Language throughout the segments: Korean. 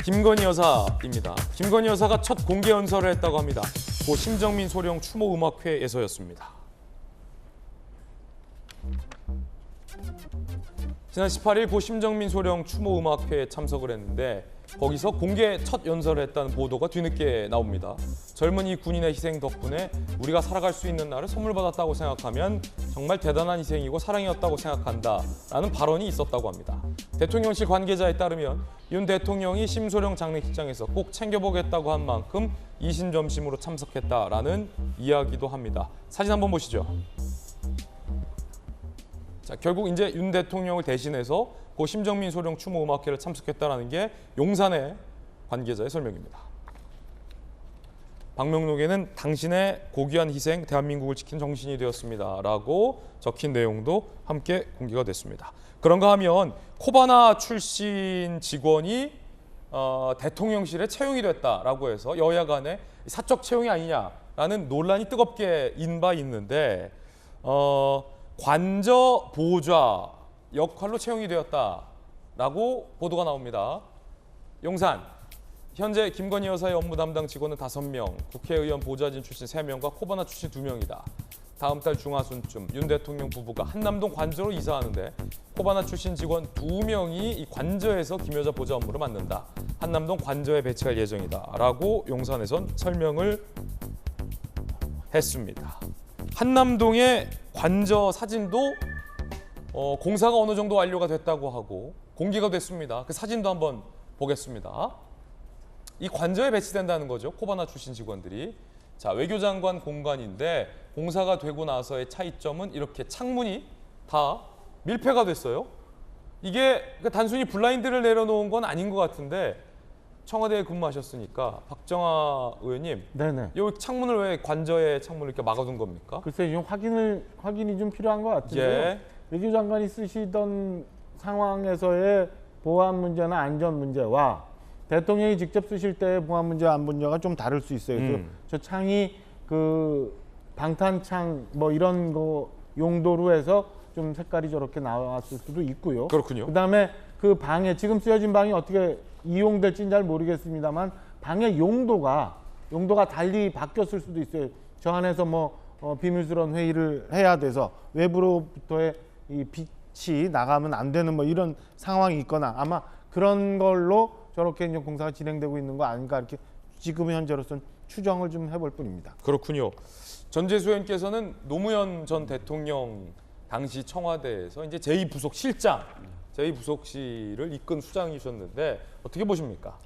김건희 여사입니다. 김건희 여사가 첫 공개 연설을 했다고 합니다. 고 심정민 소령 추모음악회에서였습니다. 지난 18일 고 심정민 소령 추모음악회에 참석을 했는데 거기서 공개 첫 연설을 했다는 보도가 뒤늦게 나옵니다. 젊은 이 군인의 희생 덕분에 우리가 살아갈 수 있는 날을 선물 받았다고 생각하면 정말 대단한 희생이고 사랑이었다고 생각한다라는 발언이 있었다고 합니다. 대통령실 관계자에 따르면 윤 대통령이 심소령 장례식장에서 꼭 챙겨보겠다고 한 만큼 이심점심으로 참석했다라는 이야기도 합니다. 사진 한번 보시죠. 자, 결국 이제 윤 대통령을 대신해서 고 심정민 소령 추모음악회를 참석했다라는 게 용산의 관계자의 설명입니다. 방명록에는 당신의 고귀한 희생, 대한민국을 지킨 정신이 되었습니다라고 적힌 내용도 함께 공개가 됐습니다. 그런가 하면 코바나 출신 직원이 대통령실에 채용이 됐다라고 해서 여야 간에 사적 채용이 아니냐라는 논란이 뜨겁게 인바 있는데 관저 보좌 역할로 채용이 되었다라고 보도가 나옵니다. 용산, 현재 김건희 여사의 업무 담당 직원은 5명, 국회의원 보좌진 출신 3명과 코바나 출신 2명이다. 다음 달 중하순쯤 윤 대통령 부부가 한남동 관저로 이사하는데 코바나 출신 직원 2명이 이 관저에서 김 여사 보좌 업무를 맡는다. 한남동 관저에 배치할 예정이다. 라고 용산에선 설명을 했습니다. 한남동의 관저 사진도 공사가 어느 정도 완료가 됐다고 하고 공개가 됐습니다. 그 사진도 한번 보겠습니다. 이 관저에 배치된다는 거죠. 코바나 출신 직원들이. 자, 외교장관 공간인데 공사가 되고 나서의 차이점은 이렇게 창문이 다 밀폐가 됐어요. 이게 단순히 블라인드를 내려놓은 건 아닌 것 같은데 청와대에 근무하셨으니까 박정아 의원님, 네네. 이 창문을 왜 관저에 창문을 이렇게 막아둔 겁니까? 글쎄 좀 확인이 좀 필요한 것 같은데요. 예. 외교장관이 쓰시던 상황에서의 보안 문제나 안전 문제와 대통령이 직접 쓰실 때의 보안 문제와 안전 문제가 좀 다를 수 있어요. 그래서 저 창이 그 방탄창 뭐 이런 거 용도로 해서 좀 색깔이 저렇게 나왔을 수도 있고요. 그렇군요. 그다음에 그 방에 지금 쓰여진 방이 어떻게 이용될지는 잘 모르겠습니다만 방의 용도가 달리 바뀌었을 수도 있어요. 저 안에서 뭐 비밀스러운 회의를 해야 돼서 외부로부터의 이 빛이 나가면 안 되는 뭐 이런 상황이 있거나 아마 그런 걸로 저렇게 이제 공사가 진행되고 있는 거 아닌가 이렇게 지금 현재로서는 추정을 좀 해볼 뿐입니다. 그렇군요. 전재수 의원께서는 노무현 전 대통령 당시 청와대에서 이제 제2부속실장, 제2부속실을 이끈 수장이셨는데 어떻게 보십니까?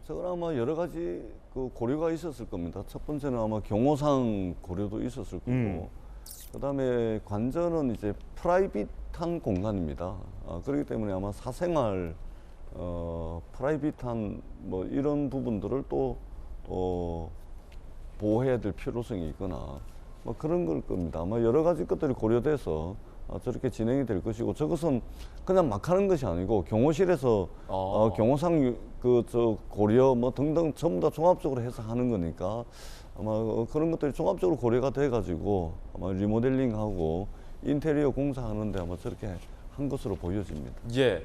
저건 아마 여러 가지 그 고려가 있었을 겁니다. 첫 번째는 아마 경호상 고려도 있었을 거고, 그다음에 관저는 이제 프라이빗한 공간입니다. 그렇기 때문에 아마 사생활, 프라이빗한 뭐 이런 부분들을 또 보호해야 될 필요성이 있거나 뭐 그런 걸 겁니다. 아마 여러 가지 것들이 고려돼서 저렇게 진행이 될 것이고, 저것은 그냥 막 하는 것이 아니고 경호실에서 경호상 저 고려 뭐 등등 전부 다 종합적으로 해서 하는 거니까 아마 그런 것들이 종합적으로 고려가 돼 가지고 아마 리모델링하고 인테리어 공사하는데 아마 저렇게 한 것으로 보여집니다. 예.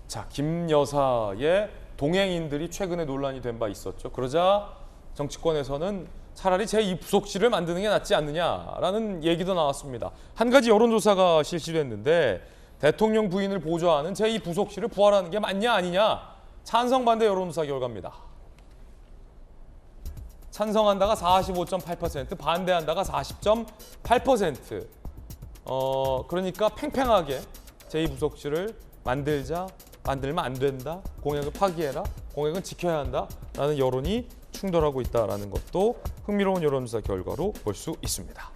자, 김 여사의 동행인들이 최근에 논란이 된 바 있었죠. 그러자 정치권에서는 차라리 제2부속실을 만드는 게 낫지 않느냐라는 얘기도 나왔습니다. 한 가지 여론조사가 실시됐는데 대통령 부인을 보좌하는 제2부속실을 부활하는 게 맞냐 아니냐 찬성 반대 여론조사 결과입니다. 찬성한다가 45.8%, 반대한다가 40.8%. 그러니까 팽팽하게 제2부속실을 만들면 안 된다, 공약을 파기해라, 공약은 지켜야 한다라는 여론이 충돌하고 있다는 것도 흥미로운 여론조사 결과로 볼 수 있습니다.